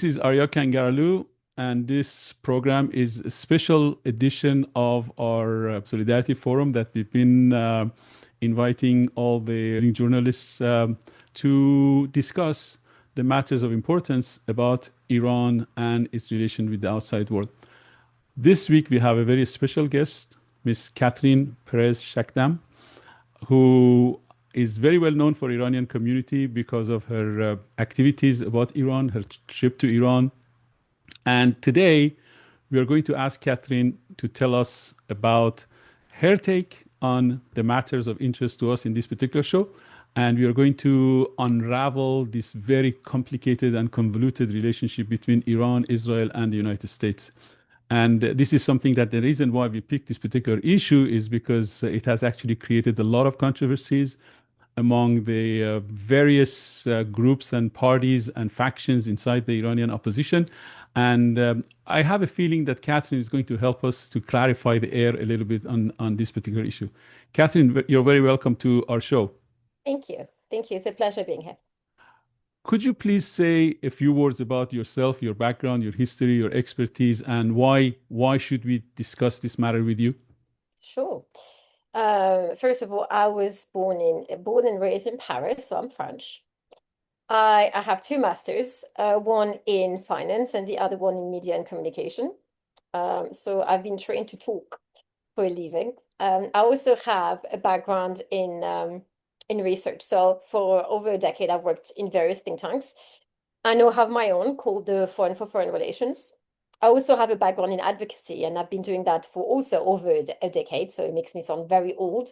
This is Alayar Kangarlu, and this program is a special edition of our Solidarity Forum that we've been inviting all the leading journalists to discuss the matters of importance about Iran and its relation with the outside world. This week, we have a very special guest, Ms. Catherine Perez-Shakdam, who is very well known for Iranian community because of her activities about Iran, her trip to Iran. And today, we are going to ask Catherine to tell us about her take on the matters of interest to us in this particular show. And we are going to unravel this very complicated and convoluted relationship between Iran, Israel, and the United States. And this is something that the reason why we picked this particular issue is because it has actually created a lot of controversies among the various groups and parties and factions inside the Iranian opposition. And I have a feeling that Catherine is going to help us to clarify the air a little bit on this particular issue. Catherine, you're very welcome to our show. Thank you. Thank you. It's a pleasure being here. Could you please say a few words about yourself, your background, your history, your expertise, and why should we discuss this matter with you? Sure. First of all, I was born and raised in Paris, so I'm French. I have two masters, one in finance and the other one in media and communication. So I've been trained to talk for a living. I also have a background in research. So for over a decade, I've worked in various think tanks. I now have my own called the Forum for Foreign Relations. I also have a background in advocacy, and I've been doing that for also over a decade, so it makes me sound very old.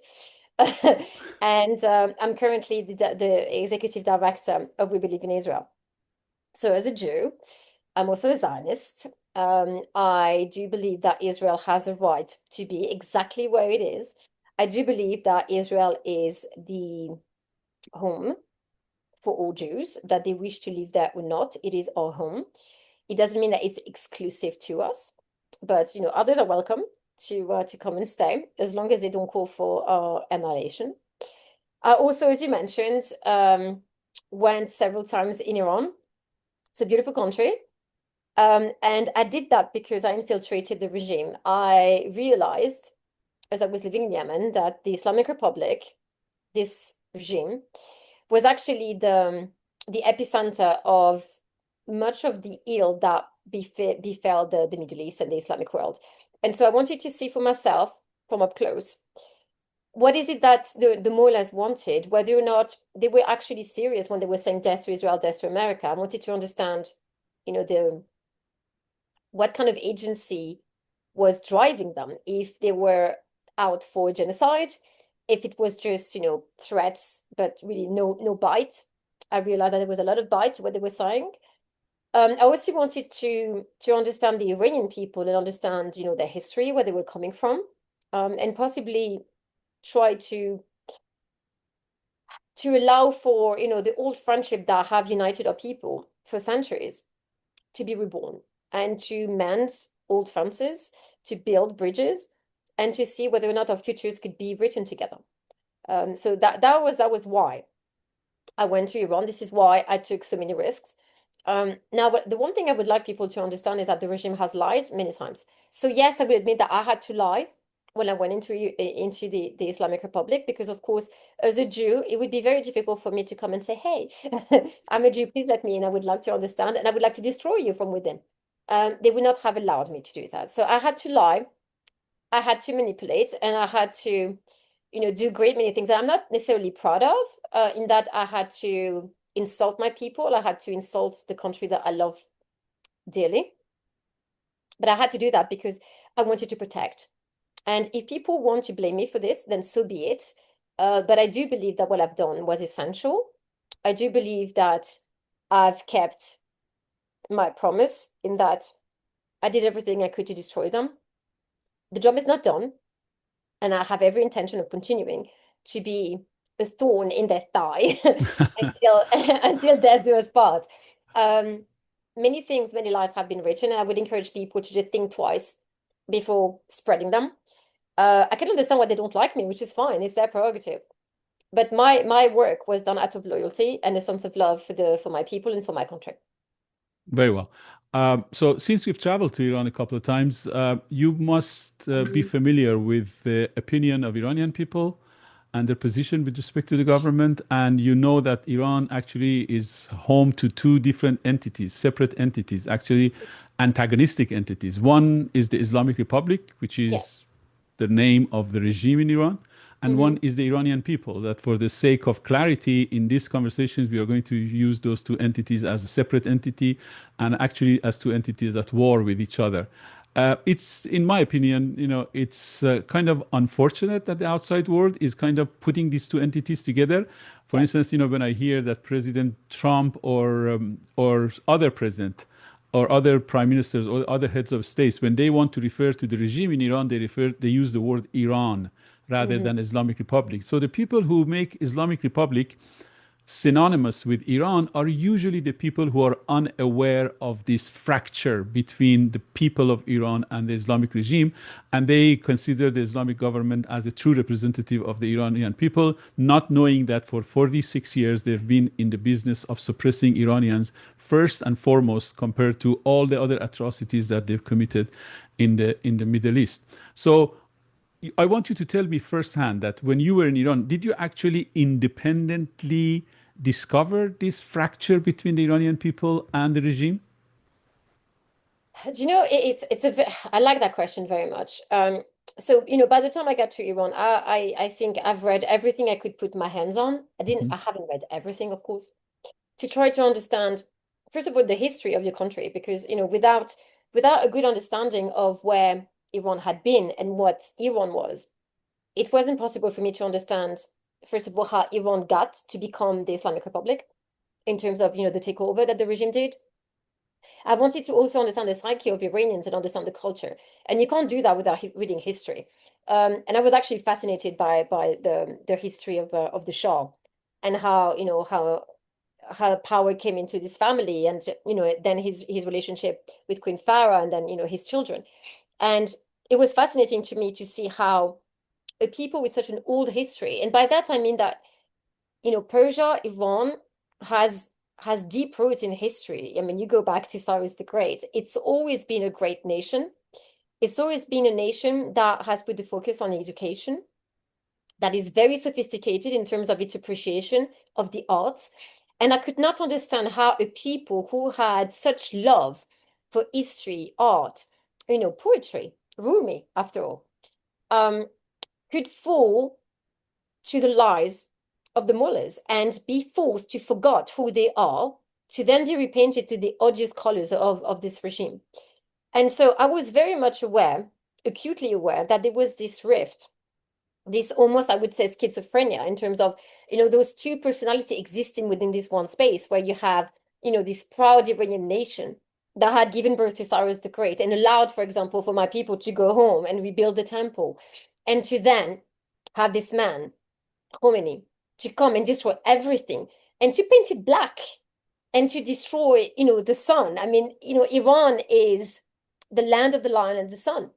And I'm currently the executive director of We Believe in Israel. So as a Jew, I'm also a Zionist. I do believe that Israel has a right to be exactly where it is. I do believe that Israel is the home for all Jews, that they wish to live there or not. It is our home. It doesn't mean that it's exclusive to us, but others are welcome to come and stay as long as they don't call for our annihilation. I also, as you mentioned, went several times in Iran. It's a beautiful country. And I did that because I infiltrated the regime. I realized, as I was living in Yemen, that the Islamic Republic, this regime, was actually the epicenter of much of the ill that befell the Middle East and the Islamic world. And so I wanted to see for myself from up close, what is it that the mullahs wanted, whether or not they were actually serious when they were saying death to Israel, death to America. I wanted to understand, what kind of agency was driving them, if they were out for genocide, if it was just, threats, but really no bite. I realized that there was a lot of bite to what they were saying. I also wanted to understand the Iranian people and understand, their history, where they were coming from, and possibly try to allow for, the old friendship that have united our people for centuries to be reborn and to mend old fences, to build bridges, and to see whether or not our futures could be written together. So that was why I went to Iran. This is why I took so many risks. Now, the one thing I would like people to understand is that the regime has lied many times. So yes, I will admit that I had to lie when I went into the Islamic Republic, because of course, as a Jew, it would be very difficult for me to come and say, hey, I'm a Jew, please let me in. I would like to understand, and I would like to destroy you from within. They would not have allowed me to do that. So I had to lie, I had to manipulate, and I had to, do great many things that I'm not necessarily proud of, in that I had to insult my people. I had to insult the country that I love dearly. But I had to do that because I wanted to protect. And if people want to blame me for this, then so be it. But I do believe that what I've done was essential. I do believe that I've kept my promise in that I did everything I could to destroy them. The job is not done. And I have every intention of continuing to be a thorn in their thigh until death do us part. Many things, many lies have been written, and I would encourage people to just think twice before spreading them. I can understand why they don't like me, which is fine. It's their prerogative. But my work was done out of loyalty and a sense of love for my people and for my country. Very well. So since you've traveled to Iran a couple of times, you must be familiar with the opinion of Iranian people and their position with respect to the government. And you know that Iran actually is home to two different entities, separate entities, actually antagonistic entities. One is the Islamic Republic, which is Yes. the name of the regime in Iran. And one is the Iranian people, that for the sake of clarity in these conversations, we are going to use those two entities as a separate entity and actually as two entities at war with each other. It's, in my opinion, it's kind of unfortunate that the outside world is kind of putting these two entities together. For Yes. instance, when I hear that President Trump or other president or other prime ministers or other heads of states, when they want to refer to the regime in Iran, they use the word Iran rather than Islamic Republic. So the people who make Islamic Republic synonymous with Iran are usually the people who are unaware of this fracture between the people of Iran and the Islamic regime, and they consider the Islamic government as a true representative of the Iranian people, not knowing that for 46 years they've been in the business of suppressing Iranians first and foremost compared to all the other atrocities that they've committed in the Middle East. So I want you to tell me firsthand that when you were in Iran, did you actually independently discover this fracture between the Iranian people and the regime? Do you know, I like that question very much. So, by the time I got to Iran, I think I've read everything I could put my hands on. I haven't read everything, of course, to try to understand, first of all, the history of your country, because, without a good understanding of where Iran had been and what Iran was, it wasn't possible for me to understand, first of all, how Iran got to become the Islamic Republic in terms of, the takeover that the regime did. I wanted to also understand the psyche of Iranians and understand the culture. And you can't do that without reading history. And I was actually fascinated by the history of the Shah and how power came into this family, and then his relationship with Queen Farah, and then his children. And it was fascinating to me to see how a people with such an old history, and by that I mean that Persia, Iran has deep roots in history. I mean, you go back to Cyrus the Great. It's always been a great nation. It's always been a nation that has put the focus on education, that is very sophisticated in terms of its appreciation of the arts. And I could not understand how a people who had such love for history, art, poetry, Rumi, after all, could fall to the lies of the mullahs and be forced to forget who they are, to then be repainted to the odious colors of this regime. And so I was very much aware, acutely aware, that there was this rift, this almost, I would say, schizophrenia in terms of, those two personalities existing within this one space, where you have, this proud Iranian nation that had given birth to Cyrus the Great and allowed, for example, for my people to go home and rebuild the temple, and to then have this man, Khomeini, to come and destroy everything and to paint it black and to destroy, the sun. I mean, Iran is the land of the lion and the sun.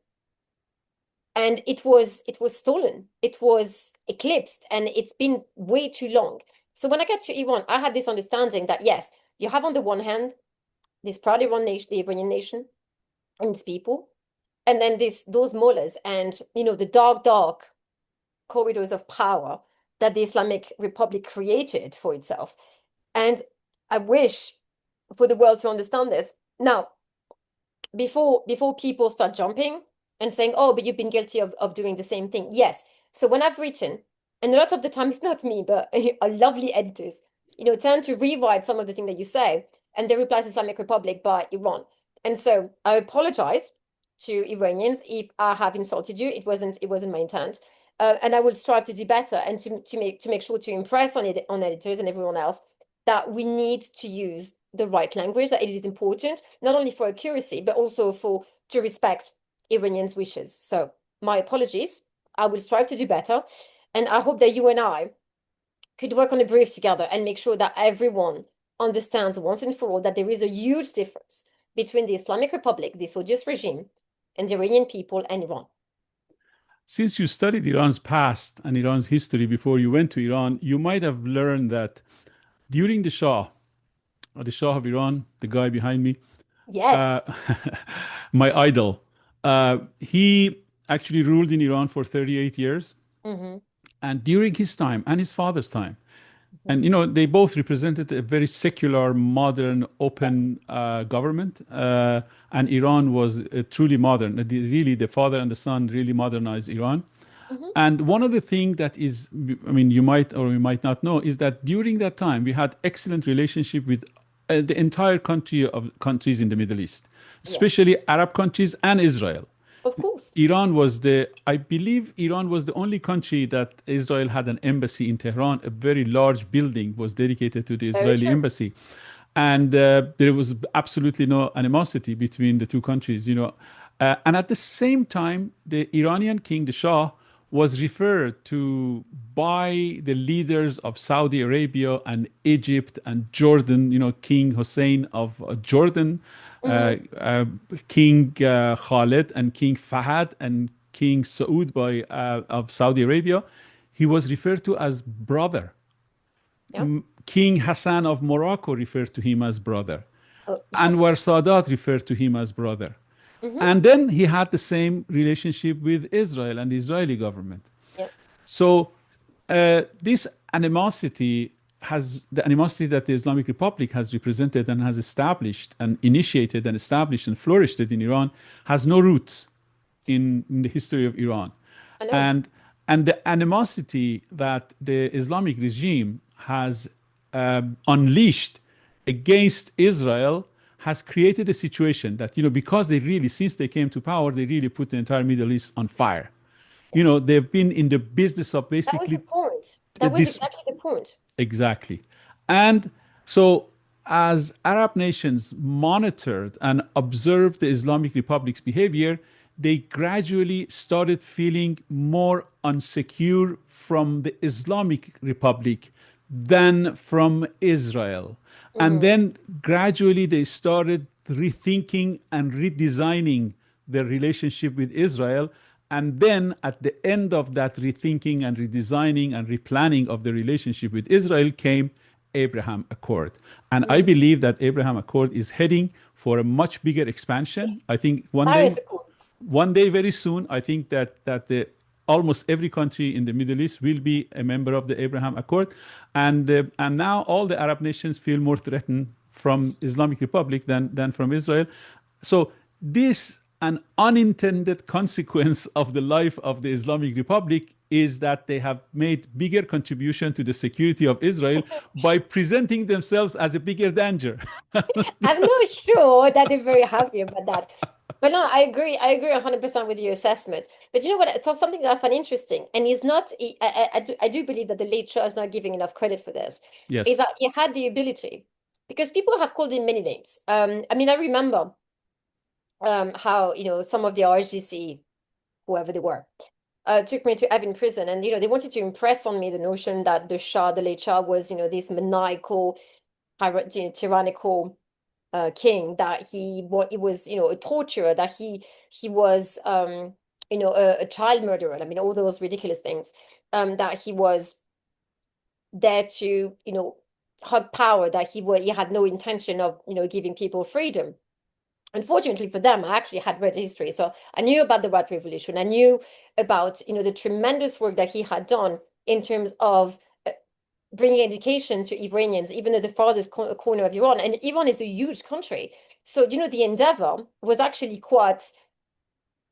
And it was stolen. It was eclipsed, and it's been way too long. So when I got to Iran, I had this understanding that, yes, you have on the one hand this proud Iran nation, the Iranian nation and its people, and then those mullahs and the dark corridors of power that the Islamic Republic created for itself. And I wish for the world to understand this. Now, before people start jumping and saying, oh, but you've been guilty of doing the same thing. Yes. So when I've written, and a lot of the time it's not me, but our lovely editors, tend to rewrite some of the things that you say, and they replace Islamic Republic by Iran. And so I apologize to Iranians if I have insulted you. It wasn't my intent. And I will strive to do better and to make sure to impress on editors and everyone else that we need to use the right language, that it is important, not only for accuracy, but also to respect Iranians' wishes. So my apologies. I will strive to do better. And I hope that you and I could work on a brief together and make sure that everyone understands once and for all that there is a huge difference between the Islamic Republic, this odious regime, and the Iranian people and Iran. Since you studied Iran's past and Iran's history before you went to Iran, you might have learned that during the Shah, the Shah of Iran, the guy behind me, Yes. my idol. He actually ruled in Iran for 38 years. Mm-hmm. And during his time and his father's time, and they both represented a very secular, modern, open government. And Iran was truly modern. Really, the father and the son really modernized Iran. Mm-hmm. And one of the things that is, I mean, you might or you might not know, is that during that time we had excellent relationship with the entire countries in the Middle East, especially Arab countries and Israel. Of course. I believe Iran was the only country that Israel had an embassy in Tehran. A very large building was dedicated to the Israeli embassy. And there was absolutely no animosity between the two countries. And at the same time, the Iranian king, the Shah, was referred to by the leaders of Saudi Arabia and Egypt and Jordan, King Hussein of Jordan, King Khalid and King Fahad and King Saud of Saudi Arabia. He was referred to as brother. King Hassan of Morocco referred to him as brother. Anwar Sadat referred to him as brother. And then he had the same relationship with Israel and the Israeli government. So this animosity the animosity that the Islamic Republic has represented and has established and initiated and established and flourished in Iran has no roots in the history of Iran. And the animosity that the Islamic regime has unleashed against Israel has created a situation that, because since they came to power, they really put the entire Middle East on fire. They've been in the business of basically... That was the point. That was exactly the point. Exactly. And so as Arab nations monitored and observed the Islamic Republic's behavior, they gradually started feeling more unsecure from the Islamic Republic than from Israel. And then gradually they started rethinking and redesigning their relationship with Israel. And then at the end of that rethinking and redesigning and replanning of the relationship with Israel came Abraham Accord. And I believe that Abraham Accord is heading for a much bigger expansion. I think one day very soon, I think that almost every country in the Middle East will be a member of the Abraham Accord. And now all the Arab nations feel more threatened from Islamic Republic than from Israel. So this, an unintended consequence of the life of the Islamic Republic, is that they have made bigger contribution to the security of Israel by presenting themselves as a bigger danger. I'm not sure that they're very happy about that. But no, I agree 100% with your assessment. But you know what? It's something that I find interesting, and he's not. I do believe that the late Shah is not giving enough credit for this. Yes, is that he had the ability, because people have called him many names. I mean, I remember how some of the RGC, whoever they were, took me to Evin prison, and they wanted to impress on me the notion that the Shah, the late Shah, was this maniacal, tyrannical king, that he was a torturer, that he was a child murderer. I mean, all those ridiculous things, that he was there to hug power, that he had no intention of giving people freedom. Unfortunately for them, I actually had read history, so I knew about the White Revolution. I knew about the tremendous work that he had done in terms of bringing education to Iranians, even though the farthest corner of Iran, and Iran is a huge country. So the endeavor was actually quite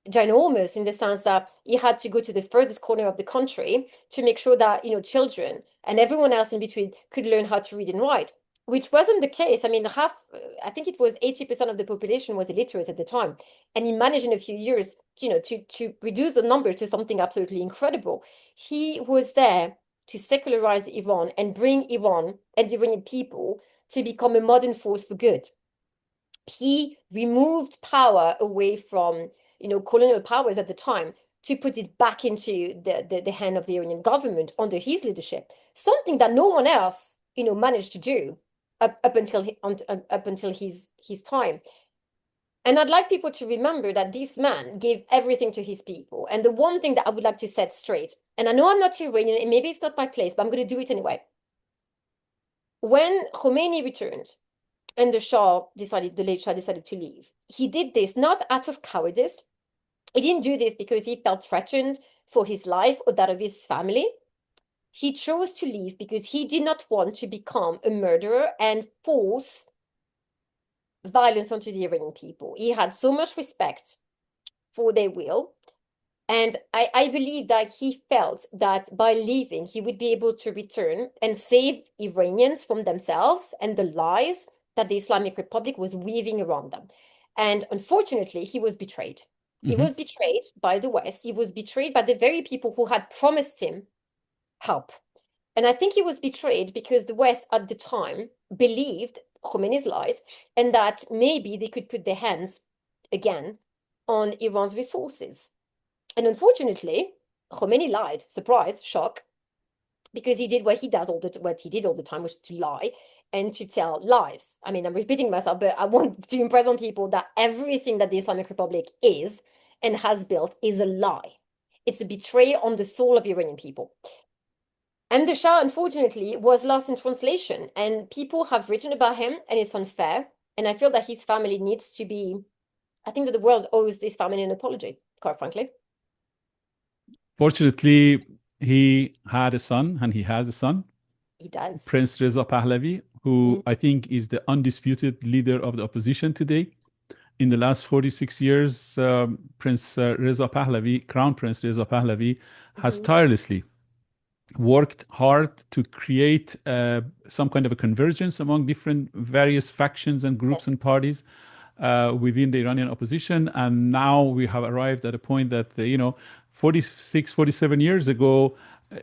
ginormous, in the sense that he had to go to the furthest corner of the country to make sure that children and everyone else in between could learn how to read and write, which wasn't the case. I mean, I think it was 80% of the population was illiterate at the time, and he managed in a few years to reduce the number to something absolutely incredible. He was there to secularize Iran and bring Iran and the Iranian people to become a modern force for good. He removed power away from colonial powers at the time to put it back into the hand of the Iranian government under his leadership, something that no one else managed to do up until his time. And I'd like people to remember that this man gave everything to his people. And the one thing that I would like to set straight, and I know I'm not Iranian, and maybe it's not my place, but I'm going to do it anyway. When Khomeini returned and the late Shah decided to leave. He did this not out of cowardice. He didn't do this because he felt threatened for his life or that of his family. He chose to leave because he did not want to become a murderer and force violence onto the Iranian people. He had so much respect for their will. And I believe that he felt that by leaving, he would be able to return and save Iranians from themselves and the lies that the Islamic Republic was weaving around them. And unfortunately, he was betrayed. He was betrayed by the West. He was betrayed by the very people who had promised him help. And I think he was betrayed because the West at the time believed Khomeini's lies and that maybe they could put their hands again on Iran's resources. And unfortunately, Khomeini lied. Surprise, shock, because he did what he did all the time, which is to lie and to tell lies. I mean, I'm repeating myself, but I want to impress on people that everything that the Islamic Republic is and has built is a lie. It's a betrayal on the soul of Iranian people. And the Shah, unfortunately, was lost in translation, and people have written about him, and it's unfair. And I feel that his family needs to be, I think that the world owes this family an apology, quite frankly. Fortunately, he had a son, and he has a son. He does. Prince Reza Pahlavi, who I think is the undisputed leader of the opposition today. In the last 46 years, Prince Reza Pahlavi, Crown Prince Reza Pahlavi, has tirelessly worked hard to create some kind of a convergence among various factions and groups and parties within the Iranian opposition. And now we have arrived at a point that, 46, 47 years ago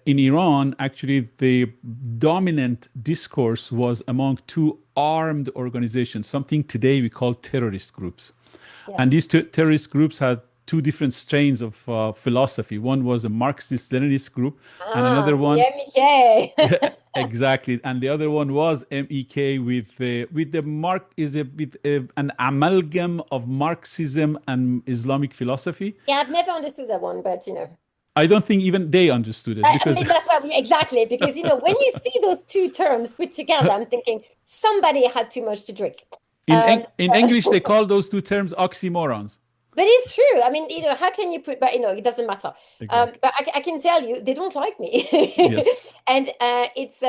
in Iran, actually the dominant discourse was among two armed organizations, something today we call terrorist groups. Yes. And these terrorist groups had two different strains of philosophy. One was a Marxist-Leninist group, and another one, MEK. Exactly, and the other one was MEK with an amalgam of Marxism and Islamic philosophy. Yeah, I've never understood that one, but I don't think even they understood it. Because I mean, that's why exactly, because when you see those two terms put together, I'm thinking somebody had too much to drink. In English, they call those two terms oxymorons. But it's true. I mean, how can you put? But it doesn't matter. Exactly. But I can tell you, they don't like me. Yes. And it's.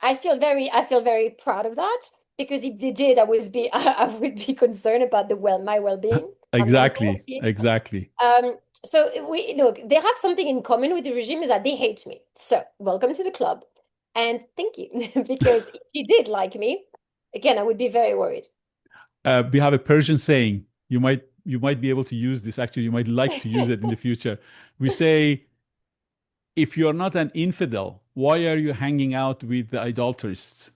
I feel very proud of that, because if they did, I would be concerned about my well-being. Exactly. Exactly. So they have something in common with the regime, is that they hate me. So welcome to the club, and thank you, because if you did like me, again, I would be very worried. We have a Persian saying. You might be able to use this. Actually, you might like to use it in the future. We say, if you're not an infidel, why are you hanging out with the idolatrists?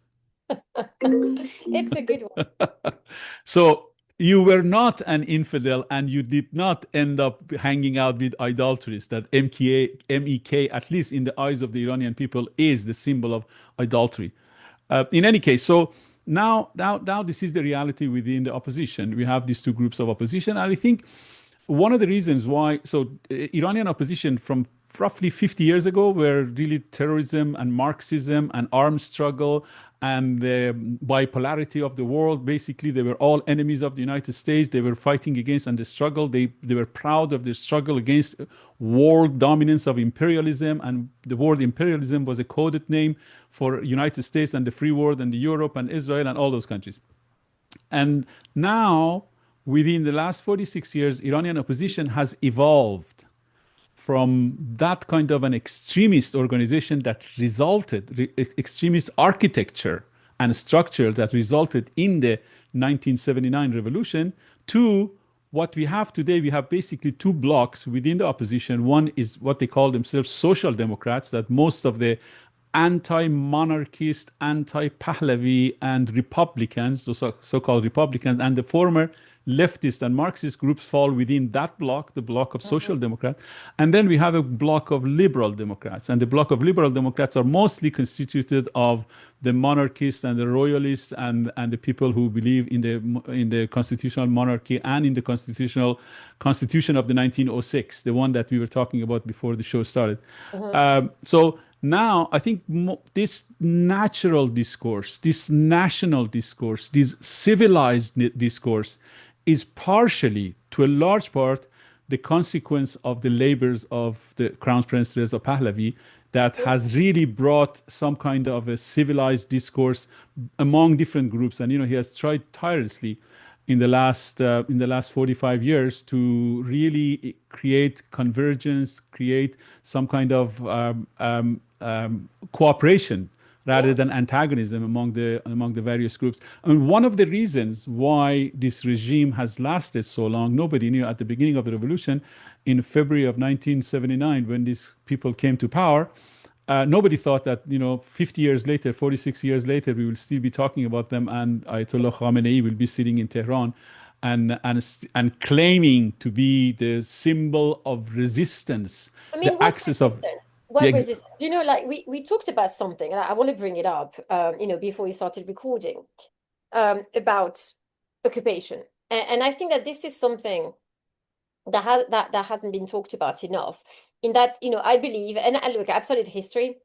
It's a good one. So you were not an infidel, and you did not end up hanging out with idolatries. That MEK, at least in the eyes of the Iranian people, is the symbol of idolatry. In any case, so now this is the reality within the opposition. We have these two groups of opposition, and I think one of the reasons why, Iranian opposition from roughly 50 years ago were really terrorism and Marxism and armed struggle and the bipolarity of the world. Basically, they were all enemies of the United States. They were fighting against, and the struggle, they were proud of their struggle against world dominance of imperialism. And the word imperialism was a coded name for United States and the free world and Europe and Israel and all those countries. And now, within the last 46 years, Iranian opposition has evolved from that kind of an extremist organization that extremist architecture and structure that resulted in the 1979 revolution, to what we have today. We have basically two blocks within the opposition. One is what they call themselves social democrats, that most of the anti-monarchist, anti-Pahlavi and Republicans, those so-called Republicans, and the former leftist and Marxist groups fall within that block, the block of social democrats. And then we have a block of liberal democrats. And the block of liberal democrats are mostly constituted of the monarchists and the royalists and the people who believe in the constitutional monarchy and in the constitution of the 1906, the one that we were talking about before the show started. So Now, I think this natural discourse, this national discourse, this civilized discourse is partially, to a large part, the consequence of the labors of the Crown Prince Reza Pahlavi that has really brought some kind of a civilized discourse among different groups. And, he has tried tirelessly in the last 45 years to really create convergence, create some kind of cooperation rather than antagonism among the various groups. I mean, one of the reasons why this regime has lasted so long, nobody knew at the beginning of the revolution in February of 1979, when these people came to power. Nobody thought that 50 years later, 46 years later, we will still be talking about them, and Ayatollah Khamenei will be sitting in Tehran and claiming to be the symbol of resistance, I mean, the axis of what resistance? Like we talked about something, and I want to bring it up, before we started recording, about occupation, and I think that this is something that hasn't been talked about enough. In that, I believe, and look, I've studied history.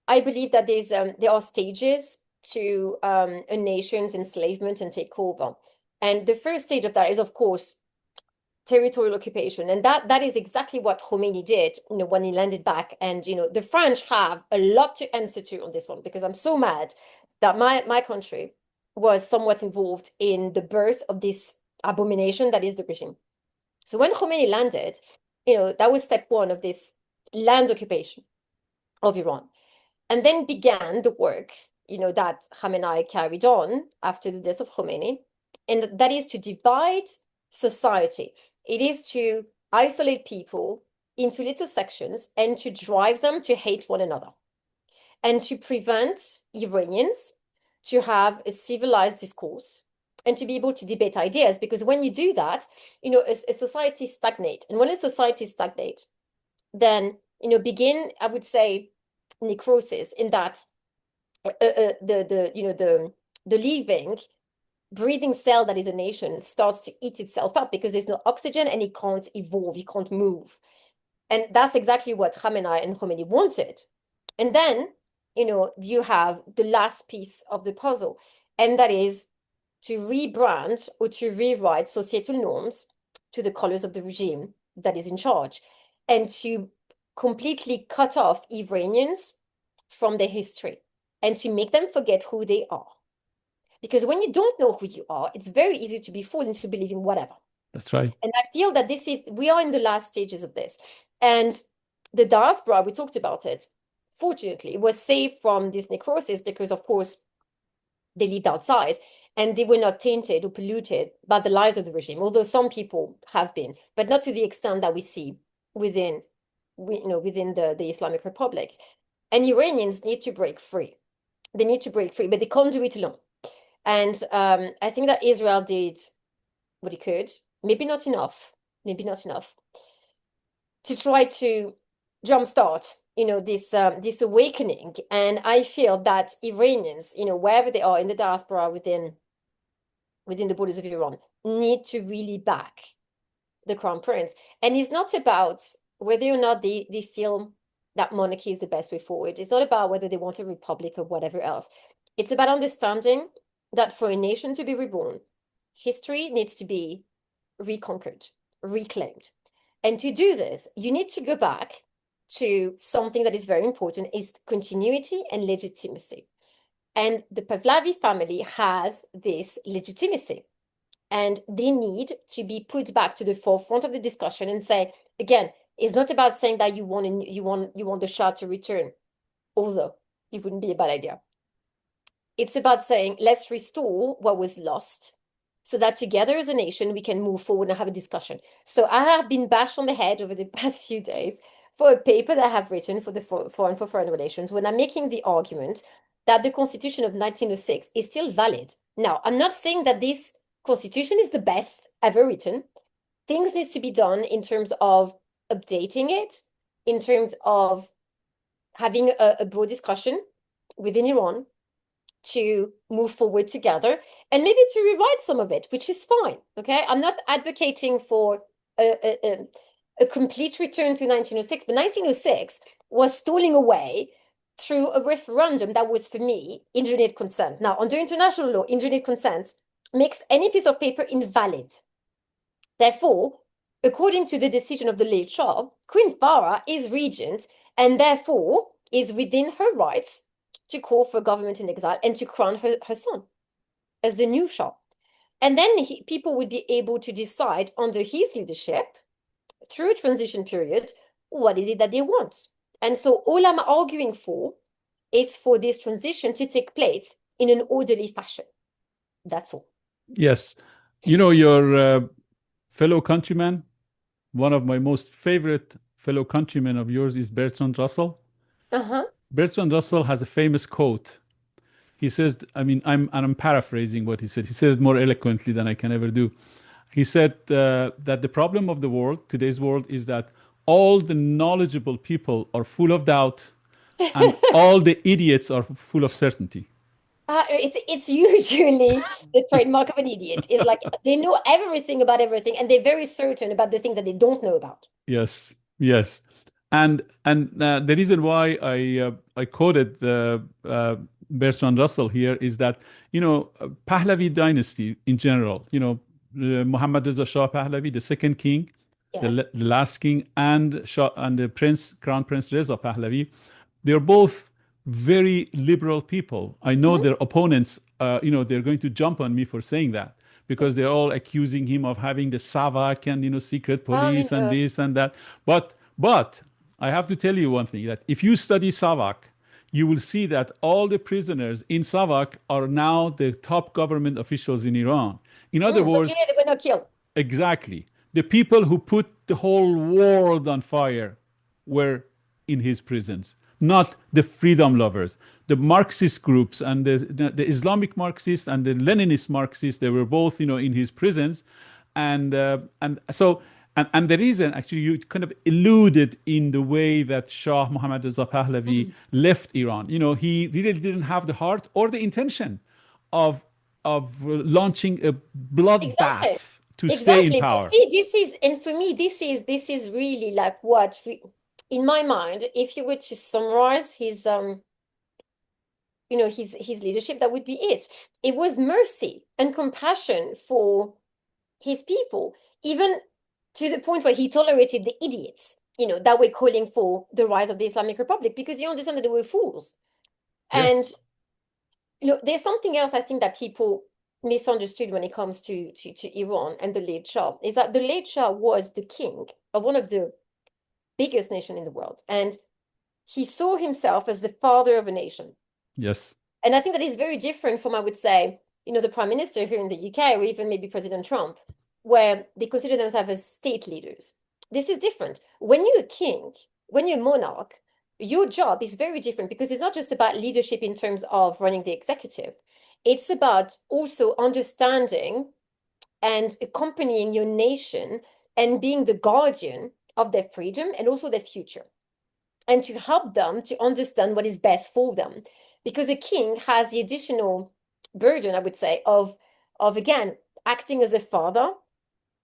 I believe that there are stages to a nation's enslavement and takeover, and the first stage of that is, of course, territorial occupation, and that is exactly what Khomeini did, when he landed back. And the French have a lot to answer to on this one, because I'm so mad that my country was somewhat involved in the birth of this abomination that is the regime. So when Khomeini landed, that was step one of this land occupation of Iran. And then began the work, that Khamenei carried on after the death of Khomeini. And that is to divide society. It is to isolate people into little sections and to drive them to hate one another. And to prevent Iranians to have a civilized discourse and to be able to debate ideas, because when you do that, a society stagnate. And when a society stagnate, then, begin, I would say, necrosis, in that the living, breathing cell that is a nation starts to eat itself up, because there's no oxygen and it can't evolve, it can't move. And that's exactly what Khamenei and Khomeini wanted. And then, you have the last piece of the puzzle, and that is to rebrand or to rewrite societal norms to the colors of the regime that is in charge, and to completely cut off Iranians from their history and to make them forget who they are. Because when you don't know who you are, it's very easy to be fooled into believing whatever. That's right. And I feel that we are in the last stages of this. And the diaspora, we talked about it, fortunately, was saved from this necrosis because, of course, they lived outside and they were not tainted or polluted by the lies of the regime, although some people have been, but not to the extent that we see within the Islamic Republic. And Iranians need to break free. They need to break free, but they can't do it alone. And I think that Israel did what it could, maybe not enough, to try to jumpstart, this awakening. And I feel that Iranians, wherever they are in the diaspora, within the borders of Iran, need to really back the Crown Prince. And it's not about whether or not they feel that monarchy is the best way forward. It's not about whether they want a republic or whatever else. It's about understanding that for a nation to be reborn, history needs to be reconquered, reclaimed. And to do this, you need to go back to something that is very important, is continuity and legitimacy. And the Pahlavi family has this legitimacy, and they need to be put back to the forefront of the discussion and say, again, it's not about saying that you want the Shah to return, although it wouldn't be a bad idea. It's about saying, let's restore what was lost so that together as a nation, we can move forward and have a discussion. So I have been bashed on the head over the past few days for a paper that I have written for the Forum for Foreign Relations, when I'm making the argument that the Constitution of 1906 is still valid. Now, I'm not saying that this Constitution is the best ever written. Things need to be done in terms of updating it, in terms of having a broad discussion within Iran to move forward together, and maybe to rewrite some of it, which is fine. Okay, I'm not advocating for a complete return to 1906, but 1906 was stalling away through a referendum that was, for me, engineered consent. Now, under international law, engineered consent makes any piece of paper invalid. Therefore, according to the decision of the late Shah, Queen Farah is regent and therefore is within her rights to call for a government in exile and to crown her son as the new Shah. And then people would be able to decide under his leadership, through a transition period, what is it that they want. And so all I'm arguing for is for this transition to take place in an orderly fashion. That's all. Yes. You know, your fellow countryman, one of my most favorite fellow countrymen of yours is Bertrand Russell. Bertrand Russell has a famous quote. He says, I mean, I'm paraphrasing what he said. He said it more eloquently than I can ever do. He said that the problem of the world, today's world, is that all the knowledgeable people are full of doubt and all the idiots are full of certainty. It's usually the trademark of an idiot. Is like they know everything about everything and they're very certain about the thing that they don't know about. Yes, yes. And the reason why I quoted Bertrand Russell here is that, you know, Pahlavi dynasty in general, you know, Muhammad Reza Shah Pahlavi, the second king, the last king, and the Crown Prince Reza Pahlavi, they're both very liberal people. I know their opponents, you know, they're going to jump on me for saying that because they're all accusing him of having the SAVAK and, you know, secret police and this and that. But I have to tell you one thing, that if you study SAVAK, you will see that all the prisoners in SAVAK are now the top government officials in Iran. In other words, they were not killed. Exactly. The people who put the whole world on fire were in his prisons, not the freedom lovers. The Marxist groups and the Islamic Marxists and the Leninist Marxists, they were both, you know, in his prisons. And the reason, actually, you kind of alluded in the way that Shah Mohammad Reza Pahlavi left Iran. You know, he really didn't have the heart or the intention of launching a bloodbath to stay in power. See, this is, and for me, this is really like what, in my mind, if you were to summarize his, you know, his leadership, that would be it. It was mercy and compassion for his people, even to the point where he tolerated the idiots, you know, that were calling for the rise of the Islamic Republic, because he understood that they were fools. And, you know, there's something else I think that people misunderstood when it comes to Iran and the late Shah, is that the late Shah was the king of one of the biggest nations in the world. And he saw himself as the father of a nation. Yes. And I think that is very different from, I would say, you know, the prime minister here in the UK, or even maybe President Trump, where they consider themselves as state leaders. This is different. When you're a king, when you're a monarch, your job is very different, because it's not just about leadership in terms of running the executive. It's about also understanding and accompanying your nation and being the guardian of their freedom and also their future, and to help them to understand what is best for them. Because a king has the additional burden, I would say, of again, acting as a father.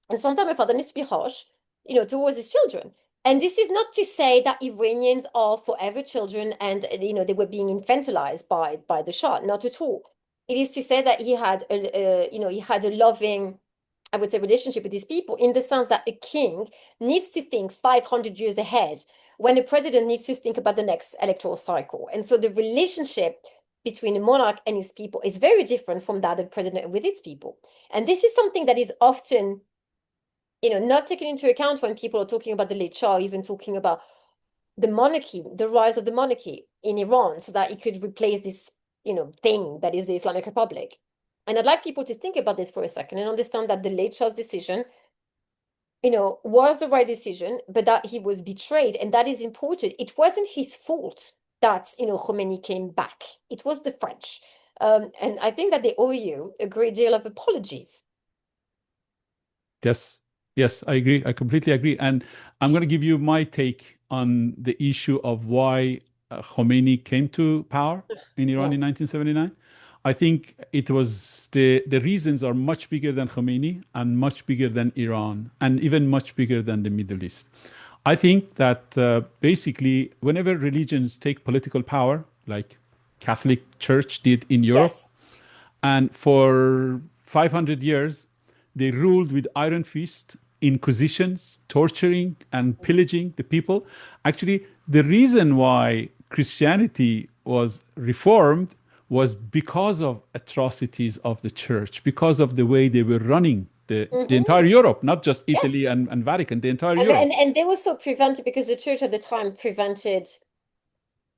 And sometimes a father needs to be harsh, you know, towards his children. And this is not to say that Iranians are forever children and, you know, they were being infantilized by the Shah. Not at all. It is to say that he had a loving, I would say, relationship with these people, in the sense that a king needs to think 500 years ahead, when a president needs to think about the next electoral cycle. And so the relationship between a monarch and his people is very different from that of the president with its people. And this is something that is often, you know, not taken into account when people are talking about the late Shah, even talking about the monarchy, the rise of the monarchy in Iran, so that it could replace this, you know, thing that is the Islamic Republic. And I'd like people to think about this for a second and understand that the late Shah's decision, you know, was the right decision, but that he was betrayed, and that is important. It wasn't his fault that, you know, Khomeini came back. It was the French. And I think that they owe you a great deal of apologies. Yes, I agree. I completely agree. And I'm going to give you my take on the issue of why Khomeini came to power in Iran in 1979. I think it was the reasons are much bigger than Khomeini and much bigger than Iran and even much bigger than the Middle East. I think that basically whenever religions take political power, like Catholic Church did in Europe, Yes. and for 500 years, they ruled with iron fist, inquisitions, torturing and pillaging the people. Actually, the reason why Christianity was reformed was because of atrocities of the church, because of the way they were running the entire Europe, not just Yeah. Italy and Vatican, the entire And, Europe. and they also prevented, because the church at the time prevented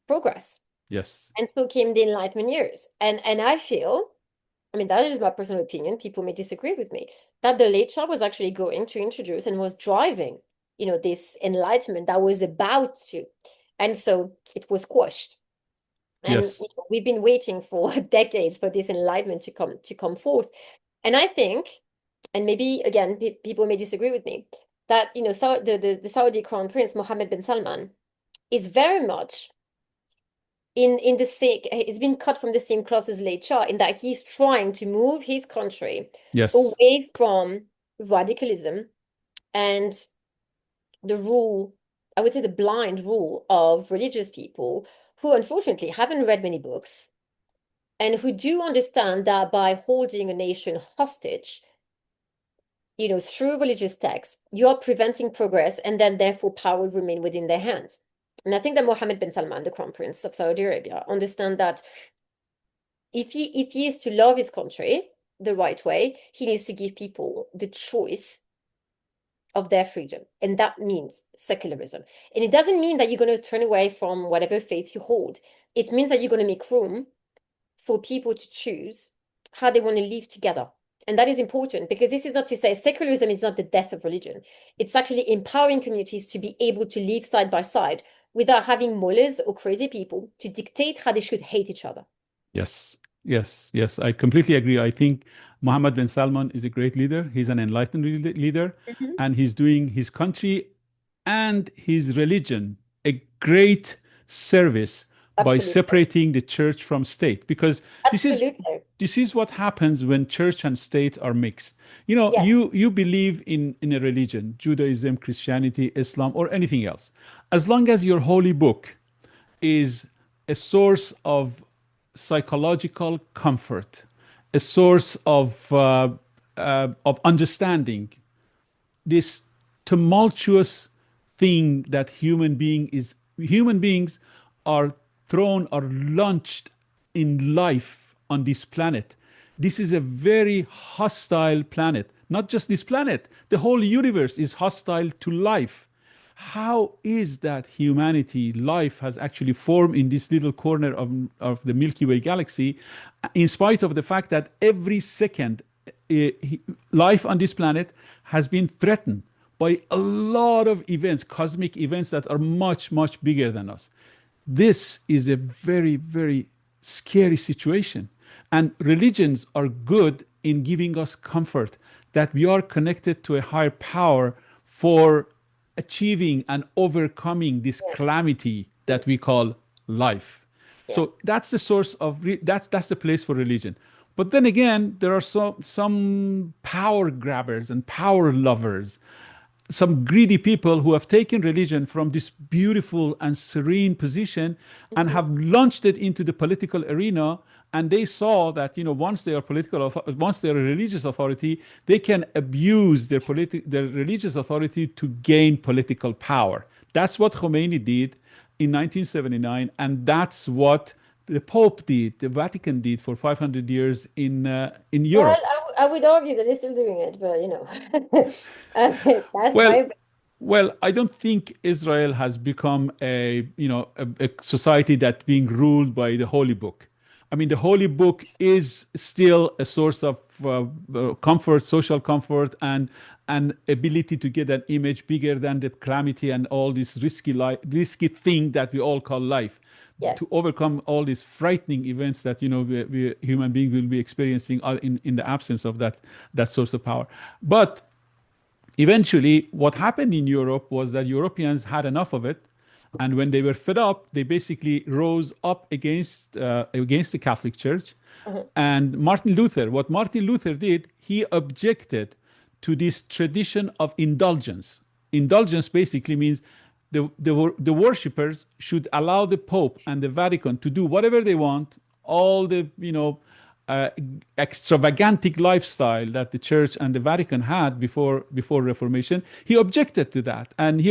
progress. Yes. And so came the Enlightenment years. And I feel, I mean, that is my personal opinion, people may disagree with me, that the late Shah was actually going to introduce and was driving, this enlightenment that was about to. And so it was quashed. And Yes. we've been waiting for decades for this enlightenment to come forth. And I think, and maybe again, people may disagree with me, that the Saudi crown prince Mohammed bin Salman is very much in the same, it's been cut from the same cloth as late Shah, in that he's trying to move his country Yes. away from radicalism and the rule, I would say the blind rule of religious people who unfortunately haven't read many books and who do understand that by holding a nation hostage, through religious texts, you're preventing progress, and then therefore power will remain within their hands. And I think that Mohammed bin Salman, the crown prince of Saudi Arabia, understand that if he is to love his country the right way, he needs to give people the choice of their freedom. And that means secularism. And it doesn't mean that you're going to turn away from whatever faith you hold. It means that you're going to make room for people to choose how they want to live together. And that is important, because this is not to say secularism is not the death of religion. It's actually empowering communities to be able to live side by side without having mullahs or crazy people to dictate how they should hate each other. Yes, yes. I completely agree. I think Mohammed bin Salman is a great leader. He's an enlightened leader, and he's doing his country and his religion a great service by Absolutely. separating the church from state. Because Absolutely. this is what happens when church and state are mixed. Yes. You believe in a religion, Judaism, Christianity, Islam, or anything else. As long as your holy book is a source of psychological comfort, a source of understanding, this tumultuous thing that human beings are thrown or launched in life on this planet. This is a very hostile planet. Not just this planet, the whole universe is hostile to life. How is that humanity, life has actually formed in this little corner of the Milky Way galaxy, in spite of the fact that every second life on this planet has been threatened by a lot of events, cosmic events that are much, much bigger than us. This is a very, very scary situation. And religions are good in giving us comfort that we are connected to a higher power for achieving and overcoming this calamity that we call life. So that's the source of that's the place for religion. But then again, there are some power grabbers and power lovers, some greedy people who have taken religion from this beautiful and serene position and have launched it into the political arena. And they saw that once they are once they are a religious authority, they can abuse their religious authority to gain political power. That's what Khomeini did in 1979, and that's what the Pope did, the Vatican did for 500 years in Europe. Well, I would argue that they're still doing it, but that's Well, my. well, I don't think Israel has become a society that's being ruled by the Holy Book. I mean, the Holy Book is still a source of comfort, social comfort, and ability to get an image bigger than the calamity and all this risky thing that we all call life. Yes. To overcome all these frightening events that we human beings will be experiencing in the absence of that source of power. But eventually, what happened in Europe was that Europeans had enough of it, And when they were fed up, they basically rose up against the Catholic Church. And what Martin Luther did, he objected to this tradition of indulgence. Indulgence basically means the worshippers should allow the Pope and the Vatican to do whatever they want, all the extravagantic lifestyle that the Church and the Vatican had before Reformation. He objected to that, and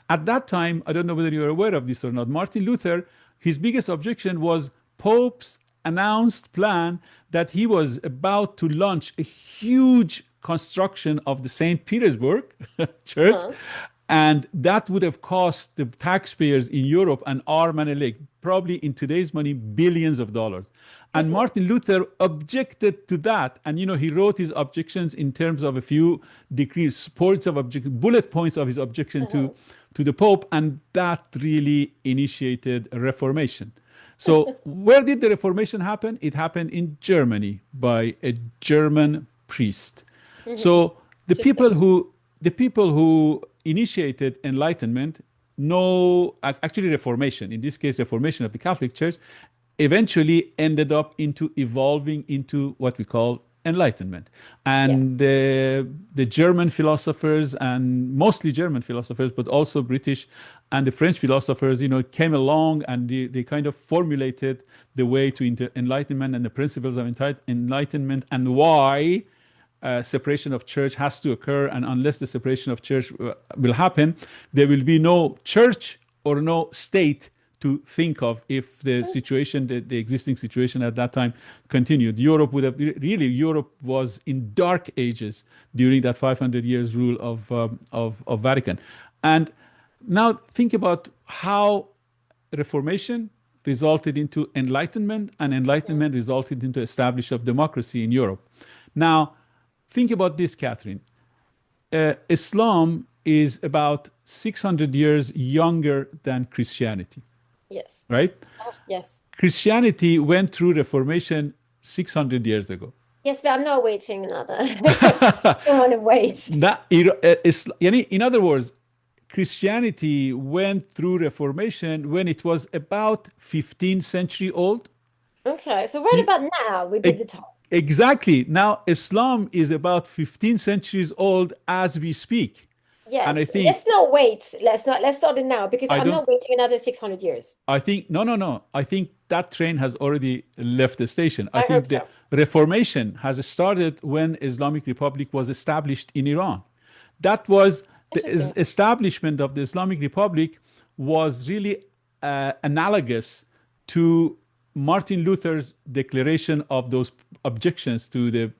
at that time, I don't know whether you're aware of this or not, Martin Luther, his biggest objection was Pope's announced plan that he was about to launch a huge construction of the St. Petersburg Church. And that would have cost the taxpayers in Europe an arm and a leg, probably in today's money, billions of dollars. And Martin Luther objected to that. And, he wrote his objections in terms of a few decrees, bullet points of his objection to the Pope. And that really initiated a Reformation. So where did the Reformation happen? It happened in Germany by a German priest. So the people who initiated Enlightenment, actually Reformation, in this case, Reformation of the Catholic Church, eventually ended up evolving into what we call Enlightenment. And the German philosophers, and mostly German philosophers, but also British and the French philosophers, came along and they kind of formulated the way to Enlightenment and the principles of Enlightenment and why separation of church has to occur, and unless the separation of church will happen, there will be no church or no state to think of if the situation, the existing situation at that time continued. Europe was in dark ages during that 500 years rule of Vatican. And now think about how Reformation resulted into Enlightenment, and Enlightenment resulted into establishment of democracy in Europe. Now, think about this, Catherine. Islam is about 600 years younger than Christianity. Yes. Right? Oh, yes. Christianity went through Reformation 600 years ago. Yes, but I'm not waiting another. I don't want to wait. In other words, Christianity went through Reformation when it was about 15th century old. Okay, so right about now, we did the time. Exactly. Now, Islam is about 15 centuries old as we speak. Yes, and I think, let's not wait. Let's start it now, because I'm not waiting another 600 years. I think, no. I think that train has already left the station. I think hope the so. Reformation has started when Islamic Republic was established in Iran. That was the establishment of the Islamic Republic was really analogous to Martin Luther's declaration of those objections to the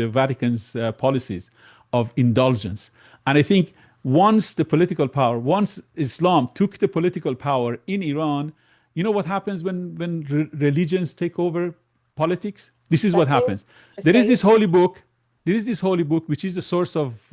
Vatican's policies of indulgence. And I think once Islam took the political power in Iran, you know what happens when religions take over politics? This is what happens. There is this holy book which is the source of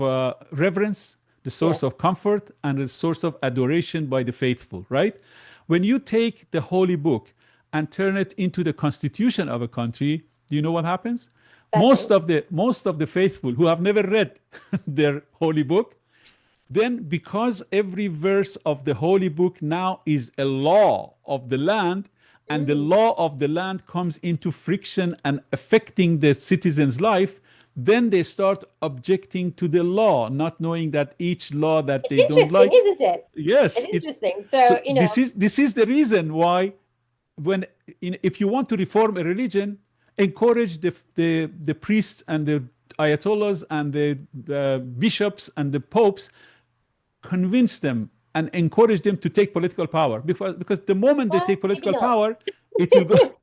reverence, the source of comfort, and the source of adoration by the faithful, right? When you take the holy book and turn it into the constitution of a country, do you know what happens? Most of the faithful who have never read their holy book, then because every verse of the holy book now is a law of the land, and the law of the land comes into friction and affecting the citizens' life, then they start objecting to the law, not knowing that each law that they don't like. Isn't it? Yes, it's interesting. So this is the reason why, if you want to reform a religion, encourage the priests and the ayatollahs and the bishops and the popes, convince them and encourage them to take political power, because the moment they take political power, it will go.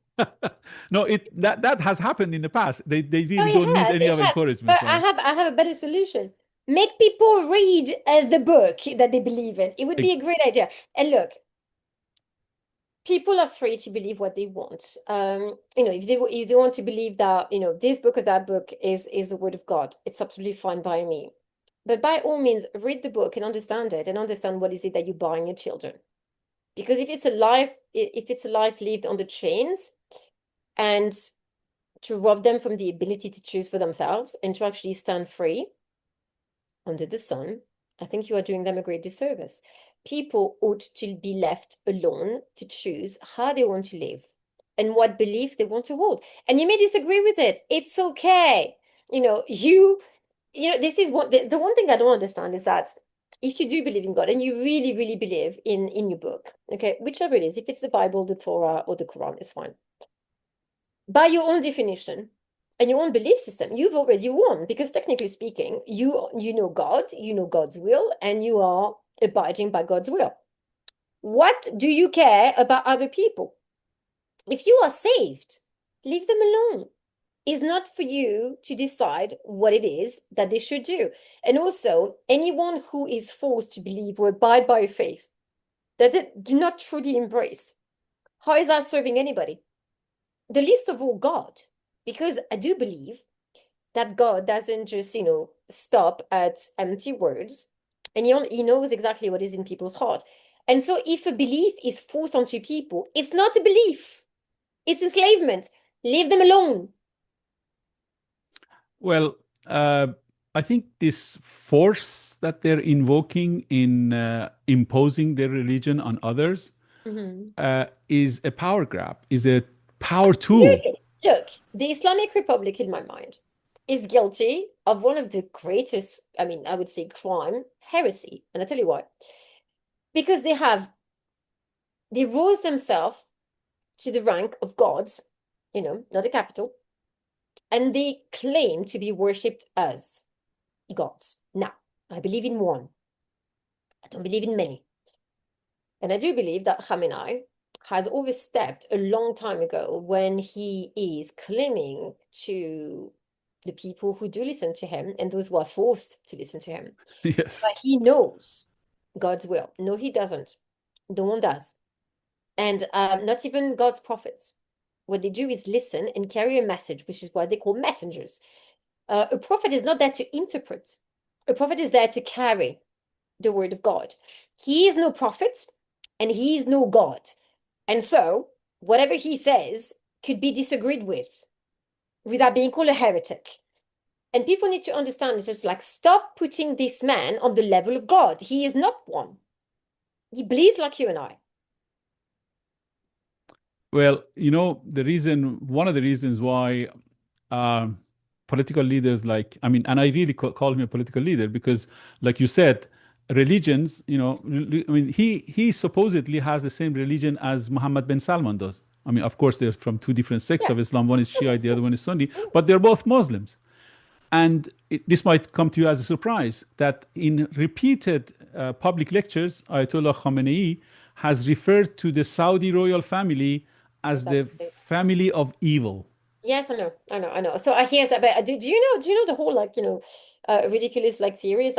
No, that has happened in the past. They really don't need any of encouragement. But I have a better solution. Make people read the book that they believe in. It would be a great idea. And look, people are free to believe what they want. If they want to believe that this book or that book is the word of God, it's absolutely fine by me. But by all means, read the book and understand it, and understand what is it that you're buying your children. Because if it's a life lived on the chains, and to rob them from the ability to choose for themselves and to actually stand free under the sun, I think you are doing them a great disservice. people ought to be left alone to choose how they want to live and what belief they want to hold. And you may disagree with it. It's okay. This is the one thing I don't understand is that if you do believe in God and you really, really believe in your book, okay, whichever it is, if it's the Bible, the Torah, or the Quran, it's fine. By your own definition and your own belief system, you've already won, because technically speaking, you know God, you know God's will, and you are abiding by God's will. What do you care about other people? If you are saved, leave them alone. It's not for you to decide what it is that they should do. And also, anyone who is forced to believe or abide by a faith that they do not truly embrace, how is that serving anybody? The least of all God, because I do believe that God doesn't just, stop at empty words, and he knows exactly what is in people's heart. And so if a belief is forced onto people, it's not a belief. It's enslavement. Leave them alone. Well, I think this force that they're invoking in imposing their religion on others is a power grab, is a power tool. Look, the Islamic Republic, in my mind, is guilty of one of the greatest, I would say crime, heresy. And I'll tell you why. Because they rose themselves to the rank of gods, not a capital, and they claim to be worshipped as gods. Now, I believe in one. I don't believe in many. And I do believe that Khamenei has overstepped a long time ago when he is claiming to the people who do listen to him and those who are forced to listen to him. Yes. But he knows God's will. No, he doesn't. No one does. And not even God's prophets. What they do is listen and carry a message, which is what they call messengers. A prophet is not there to interpret. A prophet is there to carry the word of God. He is no prophet and he is no God. And so whatever he says could be disagreed with without being called a heretic. And people need to understand, it's just like, stop putting this man on the level of God. He is not one. He bleeds like you and I. Well, one of the reasons why political leaders and I really call him a political leader because, like you said, religions, he supposedly has the same religion as Mohammed bin Salman does. Of course, they're from two different sects of Islam. One is Shiite, the other one is Sunni, but they're both Muslims. And this might come to you as a surprise that in repeated public lectures, Ayatollah Khamenei has referred to the Saudi royal family as the family of evil. Yes, I know. So here's about. Do you know the whole ridiculous theories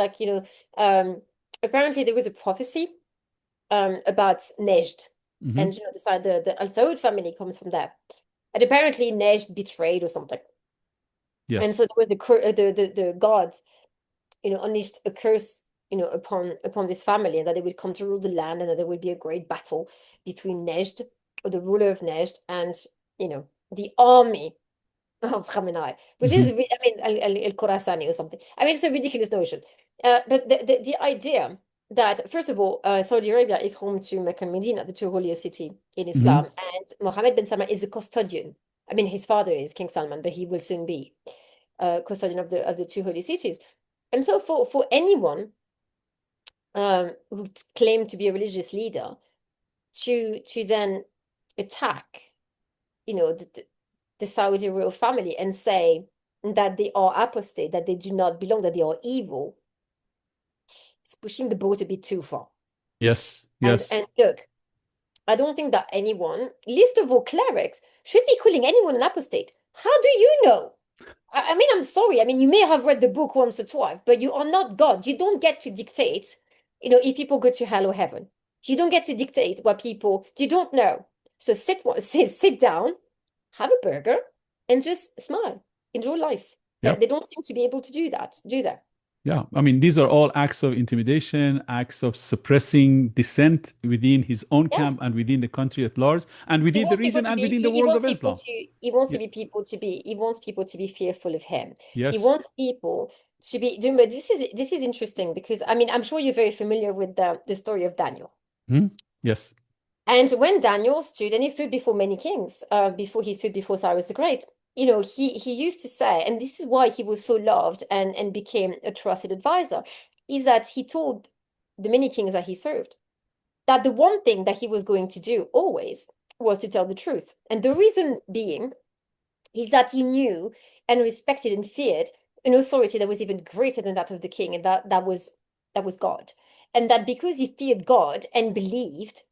apparently there was a prophecy about Nejd, and the Al Saud family comes from there, and apparently Nejd betrayed or something. Yes. And so there was the gods, unleashed a curse, upon this family, and that they would come to rule the land, and that there would be a great battle between Nejd, or the ruler of Nejd, and the army of Khamenei, which is, Al-Khurasani or something. It's a ridiculous notion. But the idea that, first of all, Saudi Arabia is home to Mecca and Medina, the two holiest city in Islam, and Mohammed bin Salman is a custodian. His father is King Salman, but he will soon be custodian of the two holy cities. And so for anyone who claimed to be a religious leader to then attack, the Saudi royal family and say that they are apostate, that they do not belong, that they are evil, it's pushing the boat a bit too far. Yes. And look, I don't think that anyone, least of all clerics, should be calling anyone an apostate. How do you know? I'm sorry. You may have read the book once or twice, but you are not God. You don't get to dictate, if people go to hell or heaven. You don't get to dictate what people, you don't know. So sit down, have a burger, and just smile. Enjoy life. Yep. They don't seem to be able to do that, do they? Yeah, I mean, these are all acts of intimidation, acts of suppressing dissent within his own Yes. camp and within the country at large, and He within the wants people region to and be, within the he world wants of people Islam. to, he wants Yeah. to be people to be, he wants people to be fearful of him. He Yes. wants people to be, but this is interesting because, I mean, I'm sure you're very familiar with the story of Daniel. Yes. And when Daniel stood, and he stood before many kings, before he stood before Cyrus the Great, you know, he used to say, and this is why he was so loved and became a trusted advisor, is that he told the many kings that he served that the one thing that he was going to do always was to tell the truth. And the reason being is that he knew and respected and feared an authority that was even greater than that of the king, and that was God. And that because he feared God and believed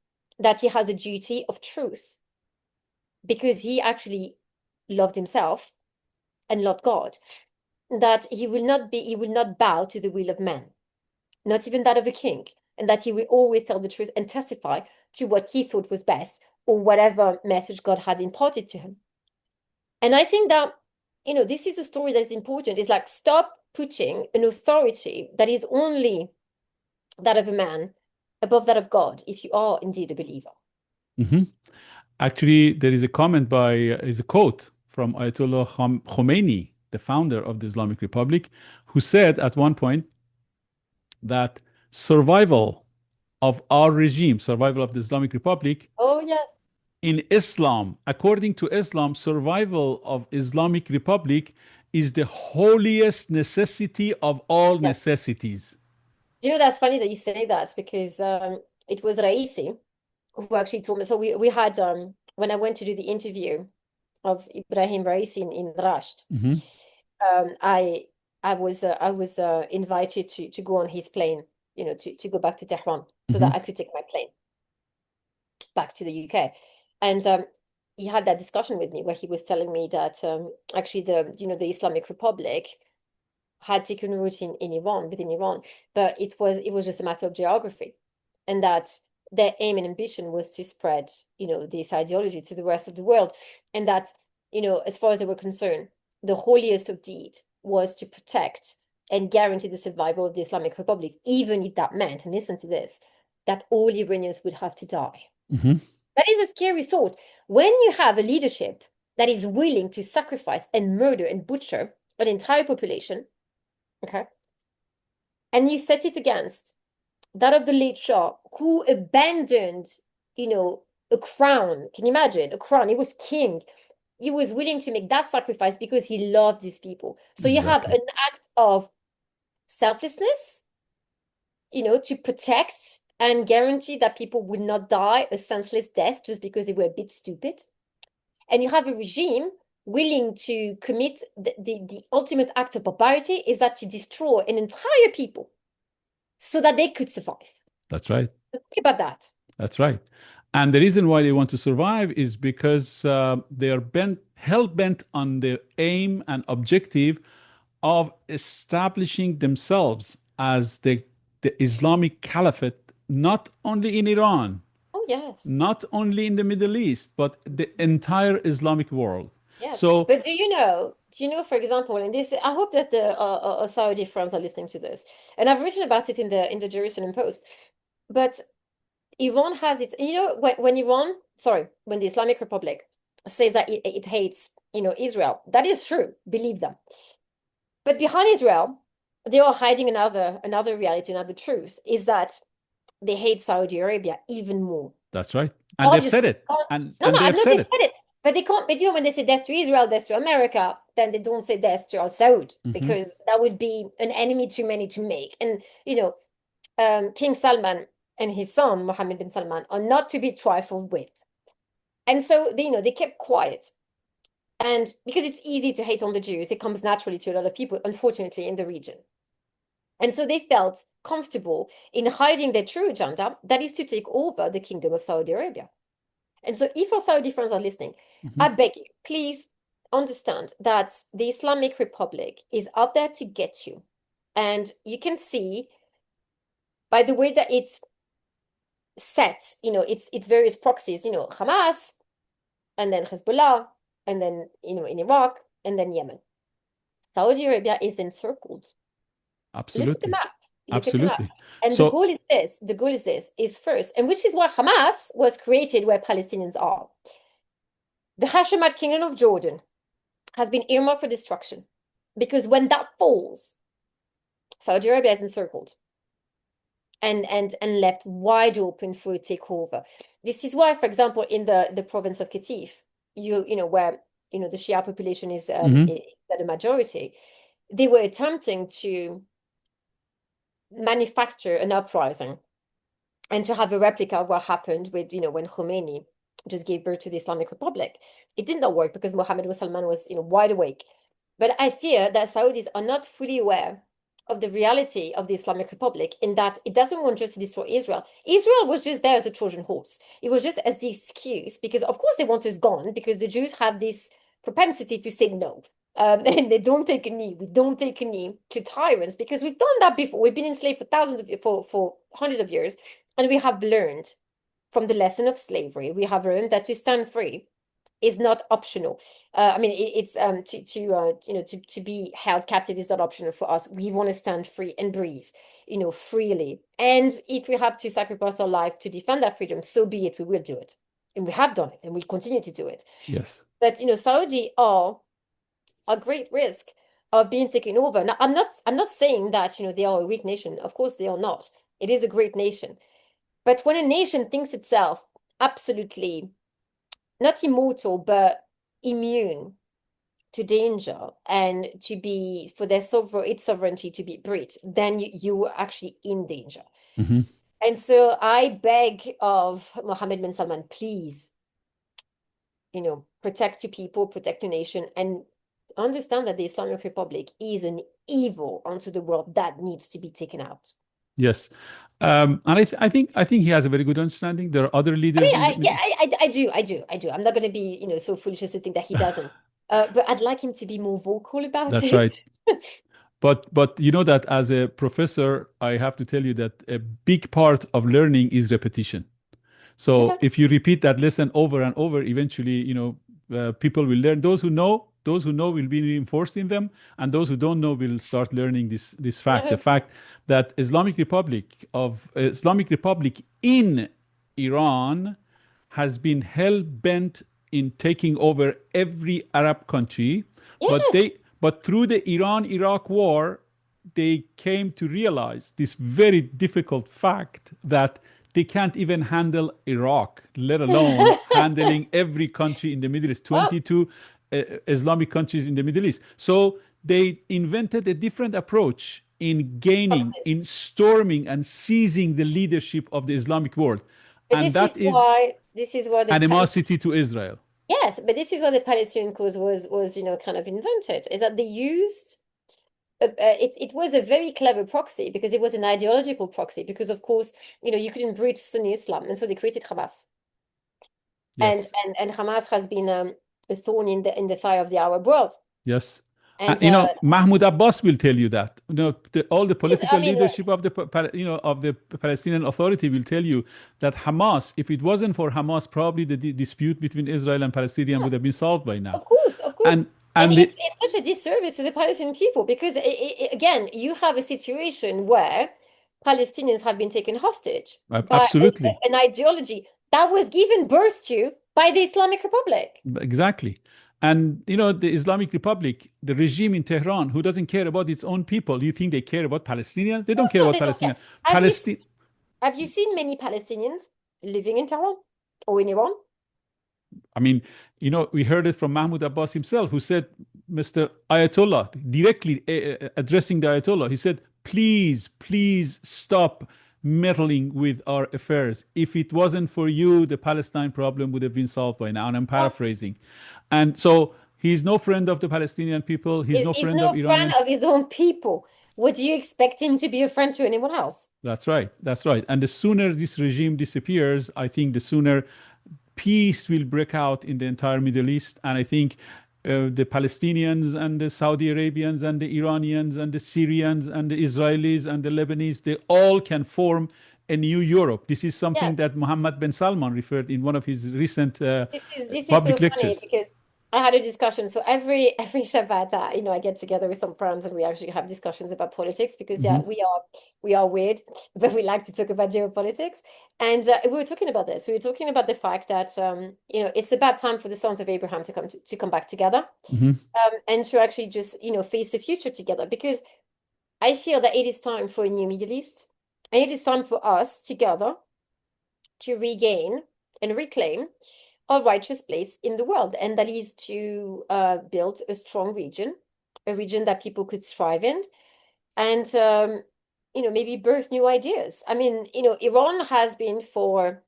that he has a duty of truth, because he actually loved himself and loved God, that he will not bow to the will of man, not even that of a king, and that he will always tell the truth and testify to what he thought was best or whatever message God had imparted to him. And I think that, you know, this is a story that's important. It's like, stop putting an authority that is only that of a man above that of God, if you are indeed a believer. Actually, there is a comment is a quote from Ayatollah Khomeini, the founder of the Islamic Republic, who said at one point that survival of our regime, survival of the Islamic Republic, Oh, yes. in Islam, according to Islam, survival of Islamic Republic is the holiest necessity of all Yes. necessities. You know, that's funny that you say that because it was Raisi who actually told me. So we had when I went to do the interview of Ibrahim Raisi in Rasht, I was invited to go on his plane, you know, to go back to Tehran so that I could take my plane back to the UK. And he had that discussion with me where he was telling me that actually the Islamic Republic had taken root in Iran, within Iran, but it was just a matter of geography, and that their aim and ambition was to spread, you know, this ideology to the rest of the world, and that, you know, as far as they were concerned, the holiest of deed was to protect and guarantee the survival of the Islamic Republic, even if that meant, and listen to this, that all Iranians would have to die. That is a scary thought. When you have a leadership that is willing to sacrifice and murder and butcher an entire population, okay, and you set it against that of the late Shah, who abandoned, you know, a crown. Can you imagine? A crown. He was king. He was willing to make that sacrifice because he loved these people. So you have an act of selflessness, you know, to protect and guarantee that people would not die a senseless death just because they were a bit stupid. And you have a regime willing to commit the ultimate act of barbarity, is that to destroy an entire people so that they could survive. That's right. Think about that. That's right. And the reason why they want to survive is because they are hell-bent on the aim and objective of establishing themselves as the Islamic Caliphate, not only in Iran, Oh, yes. not only in the Middle East, but the entire Islamic world. Yes. So, But do you know, for example, and this, I hope that the Saudi friends are listening to this, and I've written about it in the Jerusalem Post, but Iran has its, you know, when the Islamic Republic says that it hates, you know, Israel, that is true, believe them. But behind Israel, they are hiding another reality, another truth, is that they hate Saudi Arabia even more. that's right. And they've said it. And they've said it. But they can't, but you know, when they say death to Israel, death to America, then they don't say death to Al Saud, because that would be an enemy too many to make. And, you know, King Salman and his son, Mohammed bin Salman, are not to be trifled with. And so, you know, they kept quiet. And because it's easy to hate on the Jews, it comes naturally to a lot of people, unfortunately, in the region. And so they felt comfortable in hiding their true agenda, that is to take over the kingdom of Saudi Arabia. And so if our Saudi friends are listening, I beg you, please understand that the Islamic Republic is out there to get you. And you can see by the way that it's set, you know, it's various proxies, you know, Hamas, and then Hezbollah, and then, you know, in Iraq, and then Yemen. Saudi Arabia is encircled. Look at the Absolutely. map. Look at the map. Absolutely. And So, the goal is this, is first, and which is why Hamas was created where Palestinians are. The Hashemite Kingdom of Jordan has been earmarked for destruction because when that falls, Saudi Arabia is encircled and left wide open for a takeover. This is why, for example, in the province of Qatif, you know where the Shia population is the majority, they were attempting to manufacture an uprising and to have a replica of what happened with when Khomeini just gave birth to the Islamic Republic. It did not work because Mohammed bin Salman was wide awake. But I fear that Saudis are not fully aware of the reality of the Islamic Republic in that it doesn't want just to destroy Israel. Israel was just there as a Trojan horse. It was just as the excuse because, of course, they want us gone because the Jews have this propensity to say no. And they don't take a knee. We don't take a knee to tyrants because we've done that before. We've been enslaved for hundreds of years, and we have learned from the lesson of slavery. We have learned that to stand free is not optional. I mean, it's to be held captive is not optional for us. We want to stand free and breathe, freely. And if we have to sacrifice our life to defend that freedom, so be it. We will do it, and we have done it, and we'll continue to do it. yes. But Saudi are a great risk of being taken over. Now, I'm not saying that they are a weak nation. Of course, they are not. It is a great nation. But when a nation thinks itself absolutely not immortal, but immune to danger and to be for its sovereignty to be breached, then you are actually in danger. And so I beg of Mohammed bin Salman, please, protect your people, protect your nation, and understand that the Islamic Republic is an evil unto the world that needs to be taken out. Yes. And I think he has a very good understanding. There are other leaders. I do. I'm not going to be, so foolish as to think that he doesn't. But I'd like him to be more vocal about it. That's right. But you know that as a professor, I have to tell you that a big part of learning is repetition. So if you repeat that lesson over and over, eventually, people will learn. Those who know will be reinforced in them, and those who don't know will start learning this fact. The fact that Islamic Republic in Iran has been hell-bent in taking over every Arab country. Yes. But through the Iran-Iraq war, they came to realize this very difficult fact that they can't even handle Iraq, let alone handling every country in the Middle East, 22 Islamic countries in the Middle East. So they invented a different approach in gaining, in storming and seizing the leadership of the Islamic world. But and this is why the animosity to Israel. Yes, but this is why the Palestinian cause was kind of invented, is that they used it was a very clever proxy because it was an ideological proxy because of course you couldn't breach Sunni Islam, and so they created Hamas. Yes. And Hamas has been a thorn in the thigh of the Arab world. Yes. And Mahmoud Abbas will tell you that. All the political leadership of the Palestinian Authority will tell you that Hamas, if it wasn't for Hamas, probably the dispute between Israel and Palestinians would have been solved by now. Of course. And it's such a disservice to the Palestinian people because again, you have a situation where Palestinians have been taken hostage absolutely by an ideology that was given birth to by the Islamic Republic. Exactly. And the Islamic Republic, the regime in Tehran, who doesn't care about its own people, you think they care about Palestinians? They don't care about Palestinians. Have you seen many Palestinians living in Tehran or in Iran? I mean, we heard it from Mahmoud Abbas himself, who said, Mr. Ayatollah, directly addressing the Ayatollah, he said, please stop meddling with our affairs. If it wasn't for you, the Palestine problem would have been solved by now. And I'm paraphrasing. And so he's no friend of the Palestinian people. He's no friend of Iran. He's no friend of his own people. Would you expect him to be a friend to anyone else? That's right. And the sooner this regime disappears, I think the sooner peace will break out in the entire Middle East. And I think the Palestinians and the Saudi Arabians and the Iranians and the Syrians and the Israelis and the Lebanese, they all can form a new Europe. This is something that Mohammed bin Salman referred in one of his recent public lectures. Because I had a discussion. So every Shabbat, I get together with some friends and we actually have discussions about politics because Hmm. we are weird, but we like to talk about geopolitics. And we were talking about this. We were talking about the fact that it's about time for the sons of Abraham to come back together, Hmm. and to actually just face the future together. Because I feel that it is time for a new Middle East, and it is time for us together to regain and reclaim a righteous place in the world, and that is to build a strong region, a region that people could thrive in, and maybe birth new ideas. I mean, Iran has been for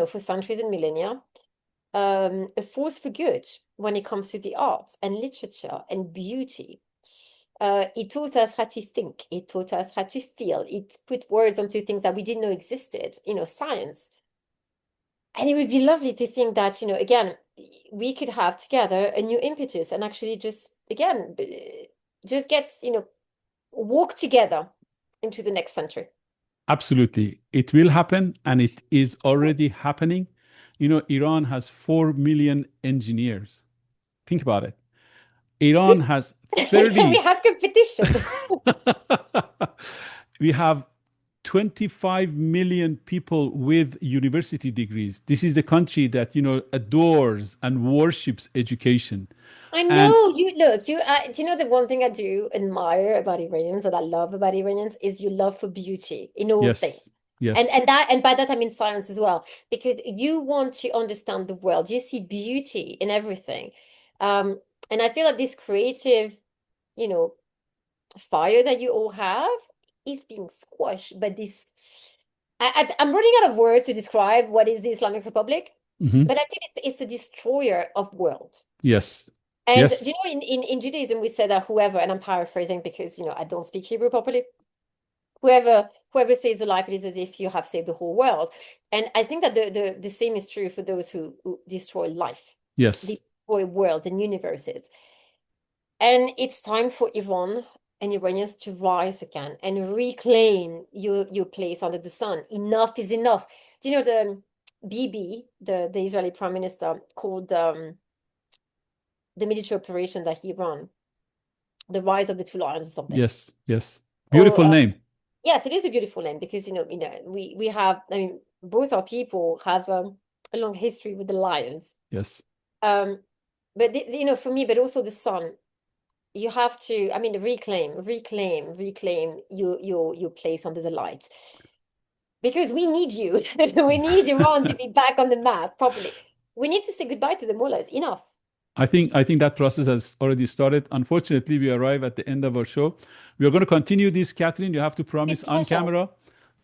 for centuries and millennia a force for good when it comes to the arts and literature and beauty. It taught us how to think. It taught us how to feel. It put words onto things that we didn't know existed, science. And it would be lovely to think that, again, we could have together a new impetus and actually just, again, just get, walk together into the next century. Absolutely. It will happen, and it is already happening. Iran has 4 million engineers. Think about it. Iran has We 30. have competition. We have 25 million people with university degrees. This is the country that, adores and worships education. I And know you look, do you know the one thing I do admire about Iranians and I love about Iranians is your love for beauty in all things. yes, And yes, and that and by that I mean science as well, because you want to understand the world. You see beauty in everything. And I feel like this creative, you know, fire that you all have is being squashed by this. I'm running out of words to describe what is the Islamic Republic, hmm, but I think it's a destroyer of world. yes, And do yes, you know, in Judaism, we say that whoever, and I'm paraphrasing because, I don't speak Hebrew properly, whoever saves a life, it is as if you have saved the whole world. And I think that the same is true for those who destroy life, yes. destroy worlds and universes. And it's time for Iran and Iranians to rise again and reclaim your place under the sun. Enough is enough. Do you know the Bibi, the Israeli prime minister, called the military operation that he ran the rise of the two lions or something? Yes, yes. Or Beautiful name. yes, it is a beautiful name because we have, I mean, both our people have a long history with the lions. Yes. Um, but for me, but also the sun, you have to, I mean, reclaim your place under the light because we need you. We need Iran to be back on the map properly. We need to say goodbye to the mullahs. Enough. I think that process has already started. Unfortunately, we arrive at the end of our show. We are going to continue this, Catherine. You have to With promise on pleasure. camera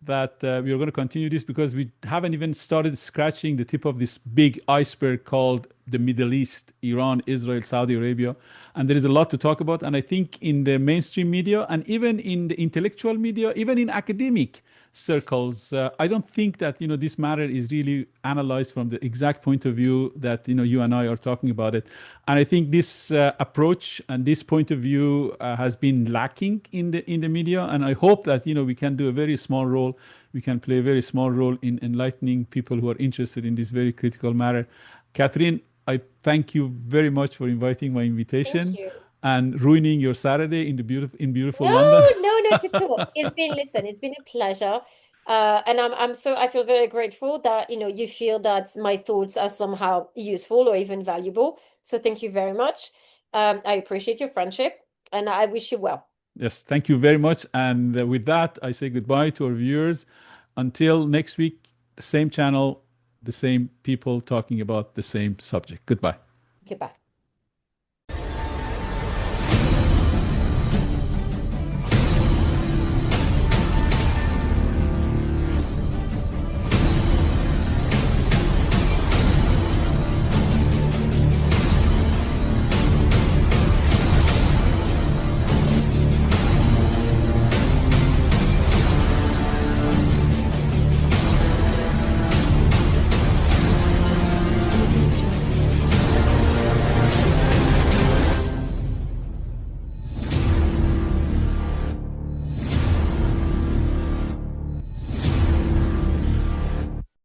that we are going to continue this because we haven't even started scratching the tip of this big iceberg called the Middle East, Iran, Israel, Saudi Arabia. And there is a lot to talk about. And I think in the mainstream media and even in the intellectual media, even in academic circles, I don't think that, this matter is really analyzed from the exact point of view that, you and I are talking about it. And I think this approach and this point of view has been lacking in the media. And I hope that, we can do a very small role. We can play a very small role in enlightening people who are interested in this very critical matter. Catherine, I thank you very much for inviting my Thank invitation you. and ruining your Saturday in beautiful No, London. no, not at all. It's been a pleasure. And I feel very grateful that, you feel that my thoughts are somehow useful or even valuable. So thank you very much. I appreciate your friendship and I wish you well. Yes, thank you very much. And with that, I say goodbye to our viewers. Until next week, same channel, the same people talking about the same subject. Goodbye. Goodbye.